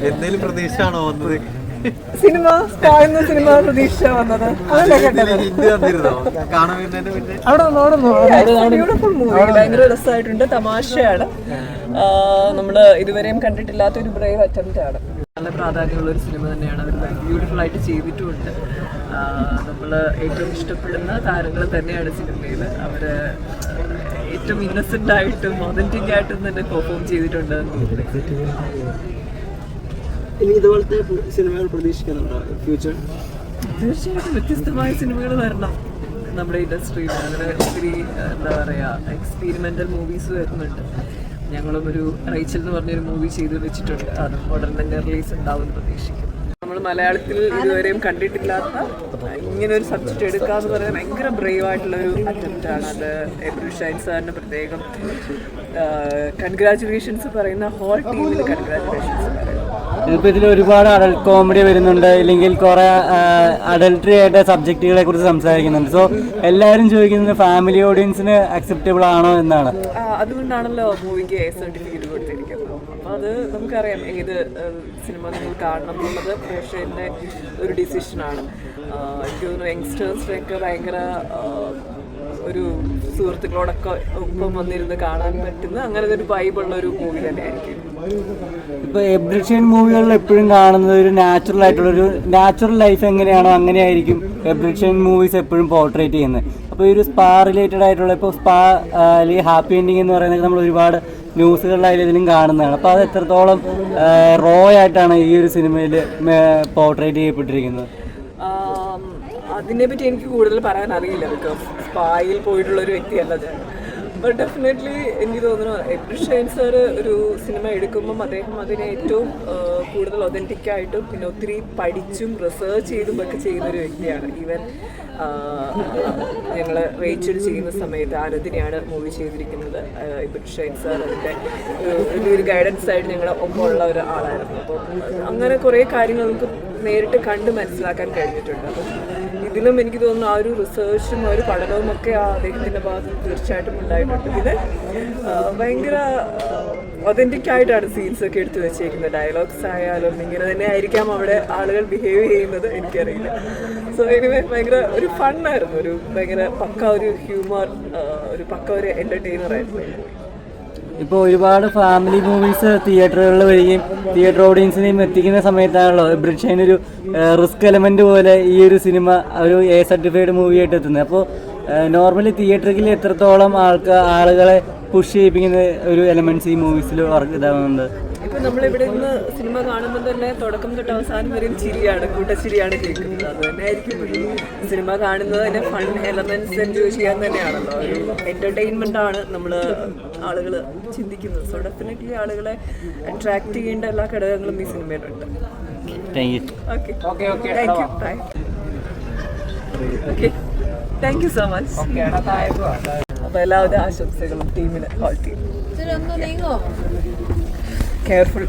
എന്തെങ്കിലും പ്രതീക്ഷയാണോ വന്നത്? സിനിമ പ്രതീക്ഷ വന്നത് ബ്യൂട്ടിഫുൾ മൂവി, ഭയങ്കര രസമായിട്ടുണ്ട്, തമാശയാണ്. നമ്മള് ഇതുവരെയും കണ്ടിട്ടില്ലാത്ത ഒരു ബ്രേവ് അറ്റംപ്റ്റ് ആണ്. നല്ല പ്രാധാന്യമുള്ള ഒരു സിനിമ തന്നെയാണ്. അവർ ബ്യൂട്ടിഫുൾ ആയിട്ട് ചെയ്തിട്ടുമുണ്ട്. നമ്മൾ ഏറ്റവും ഇഷ്ടപ്പെടുന്ന താരങ്ങൾ തന്നെയാണ് സിനിമയിൽ. അവര് ഏറ്റവും ഇന്നസെന്റ് ആയിട്ടും ഒതന്റിക് ആയിട്ടും തന്നെ പെർഫോം ചെയ്തിട്ടുണ്ട്. ഇനി ഇതുപോലത്തെ സിനിമകൾ പ്രതീക്ഷിക്കുന്നുണ്ടോ ഫ്യൂച്ചർ? തീർച്ചയായിട്ടും വ്യത്യസ്തമായ സിനിമകൾ വരണം നമ്മുടെ ഇൻഡസ്ട്രിയിൽ. അങ്ങനെ ഒത്തിരി എന്താ പറയുക എക്സ്പീരിമെൻ്റൽ മൂവീസ് വരുന്നുണ്ട്. ഞങ്ങളും ഒരു റൈച്ചൽ എന്ന് പറഞ്ഞൊരു മൂവി ചെയ്ത് വെച്ചിട്ടുണ്ട്. അത് ഉടൻ തന്നെ റിലീസ് ഉണ്ടാവുമെന്ന് പ്രതീക്ഷിക്കും. നമ്മൾ മലയാളത്തിൽ ഇതുവരെയും കണ്ടിട്ടില്ലാത്ത ഇങ്ങനെ ഒരു സബ്ജക്റ്റ് എടുക്കുക എന്ന് പറയുന്നത് ഭയങ്കര ബ്രേവ് ആയിട്ടുള്ളൊരു അറ്റംപ്റ്റാണ്. അത് എബ്രു ഷൈൻ സാറിന് പ്രത്യേകം കൺഗ്രാറ്റുലേഷൻസ് പറയുന്ന ഹോൾ ടീമിന് കൺഗ്രാറ്റുലേഷൻസ് പറയുന്നു. ഇതിപ്പോൾ ഇതിൽ ഒരുപാട് അഡൽട്ട് കോമഡി വരുന്നുണ്ട്, ഇല്ലെങ്കിൽ കുറേ അഡൽട്ടറി ആയിട്ട് സബ്ജക്റ്റുകളെ കുറിച്ച് സംസാരിക്കുന്നുണ്ട്. സോ എല്ലാവരും ചോദിക്കുന്നത് ഫാമിലി ഓഡിയൻസിന് അക്സെപ്റ്റബിൾ ആണോ എന്നാണ്. അതുകൊണ്ടാണല്ലോ മൂവിക്ക് എ സർട്ടിഫിക്കറ്റ് കൊടുത്തിരിക്കുന്നത്. അപ്പോൾ അത് നമുക്കറിയാം ഏത് സിനിമ നിങ്ങൾ കാണണം എന്നുള്ളത് പ്രേക്ഷകൻ്റെ ഒരു ഡിസിഷനാണ്. എനിക്ക് തോന്നുന്നു യങ്സ്റ്റേഴ്സിനൊക്കെ ഭയങ്കര ഒരു സുഹൃത്തുക്കളോടൊക്കെ ഒപ്പം വന്നിരുന്ന് കാണാൻ പറ്റുന്ന അങ്ങനത്തെ ഒരു വൈബുള്ള ഒരു മൂവി തന്നെയായിരിക്കും. ഇപ്പോൾ എബ്രിഷ്യൻ മൂവികളിൽ എപ്പോഴും കാണുന്നത് ഒരു നാച്ചുറൽ ആയിട്ടുള്ളൊരു നാച്ചുറൽ ലൈഫ് എങ്ങനെയാണോ അങ്ങനെയായിരിക്കും എബ്രിഷ്യൻ മൂവീസ് എപ്പോഴും പോർട്രേറ്റ് ചെയ്യുന്നത്. അപ്പോൾ ഈ ഒരു സ്പാ റിലേറ്റഡ് ആയിട്ടുള്ള ഇപ്പോൾ സ്പാ അല്ലെങ്കിൽ ഹാപ്പി എൻഡിങ് എന്ന് പറയുന്നത് നമ്മൾ ഒരുപാട് ന്യൂസുകളിലായാലും ഇതിലും കാണുന്നതാണ്. അപ്പോൾ അത് എത്രത്തോളം റോ ആയിട്ടാണ് ഈ ഒരു സിനിമയിൽ പോർട്രേറ്റ് ചെയ്യപ്പെട്ടിരിക്കുന്നത്? അതിനെപ്പറ്റി എനിക്ക് കൂടുതൽ പറയാൻ അറിയില്ല. ബിക്കോസ് സ്പായിൽ പോയിട്ടുള്ളൊരു വ്യക്തിയല്ല ഞാൻ. ബട്ട് ഡെഫിനറ്റ്ലി എനിക്ക് തോന്നുന്നു എബ്രു ഷൈൻ സാർ ഒരു സിനിമ എടുക്കുമ്പം അദ്ദേഹം അതിനെ ഏറ്റവും കൂടുതൽ ഒതൻറ്റിക്കായിട്ടും പിന്നെ ഒത്തിരി പഠിച്ചും റിസർച്ച് ചെയ്തും ഒക്കെ ചെയ്യുന്നൊരു വ്യക്തിയാണ്. ഈവൻ ഞങ്ങൾ റേച്ചൽ ചെയ്യുന്ന സമയത്ത് ആനന്ദിനെയാണ് മൂവി ചെയ്തിരിക്കുന്നത്. എബ്രു ഷൈൻ സാർ അതിൻ്റെ ഒരു ഗൈഡൻസ് ആയിട്ട് ഞങ്ങളുടെ ഒപ്പമുള്ള ഒരാളായിരുന്നു. അപ്പോൾ അങ്ങനെ കുറേ കാര്യങ്ങൾ നമുക്ക് നേരിട്ട് കണ്ട് മനസ്സിലാക്കാൻ കഴിഞ്ഞിട്ടുണ്ട്. അപ്പം ഇതിലും എനിക്ക് തോന്നുന്നു ആ ഒരു റിസർച്ചും ആ ഒരു പഠനവും ഒക്കെ ആ അദ്ദേഹത്തിൻ്റെ ഭാഗത്ത് തീർച്ചയായിട്ടും ഉണ്ടായിട്ടുണ്ട്. ഇത് ഭയങ്കര ഒതൻറ്റിക് ആയിട്ടാണ് സീൻസ് ഒക്കെ എടുത്തു വെച്ചേക്കുന്നത്. ഡയലോഗ്സ് ആയാലും ഇങ്ങനെ തന്നെ ആയിരിക്കാം അവിടെ ആളുകൾ ബിഹേവ് ചെയ്യുന്നത്, എനിക്കറിയില്ല. സോ എനിവേ ഭയങ്കര ഒരു ഫണ്ണായിരുന്നു, ഒരു ഭയങ്കര പക്ക ഒരു ഹ്യൂമർ, ഒരു പക്ക ഒരു എൻ്റർടൈനർ ആയിരുന്നു. ഇപ്പോൾ ഒരുപാട് ഫാമിലി മൂവീസ് തിയേറ്ററുകളിൽ വരികയും തിയേറ്റർ ഓഡിയൻസിനെയും എത്തിക്കുന്ന സമയത്താണല്ലോ എബ്രു ഷൈൻ ഒരു റിസ്ക് എലമെൻറ്റ് പോലെ ഈ ഒരു സിനിമ ഒരു എ സർട്ടിഫൈഡ് മൂവിയായിട്ട് എത്തുന്നത്. അപ്പോൾ നോർമലി തിയേറ്ററിൽ എത്രത്തോളം ആളുകളെ പുഷ് ചെയ്യിപ്പിക്കുന്ന ഒരു എലമെൻറ്റ്സ് ഈ മൂവീസിൽ വർക്ക് ഇതാവുന്നുണ്ട്. ഇപ്പം നമ്മളിവിടെ നിന്ന് സിനിമ കാണുമ്പോൾ തന്നെ തുടക്കം തൊട്ട് അവസാനം വരെയും ചിരിയാണ്, കൂട്ടച്ചിരിയാണ് കേൾക്കുന്നത്. അത് തന്നെ ആയിരിക്കും ഈ സിനിമ കാണുന്നത് തന്നെ ഫൺ എലമെന്റ്സ് എൻജോയ് ചെയ്യാൻ തന്നെയാണല്ലോ. ഒരു എന്റർടൈൻമെന്റ് ആണ് നമ്മൾ ആളുകൾ ചിന്തിക്കുന്നത്. സോ ഡെഫിനറ്റ്ലി ആളുകളെ അട്രാക്ട് ചെയ്യേണ്ട എല്ലാ ഘടകങ്ങളും ഈ സിനിമയിലുണ്ട്. Thank you so much. അപ്പോൾ എല്ലാവിധ ആശംസകളും ടീമിന്, ഹോൾ ടീം. കെയർഫുൾ.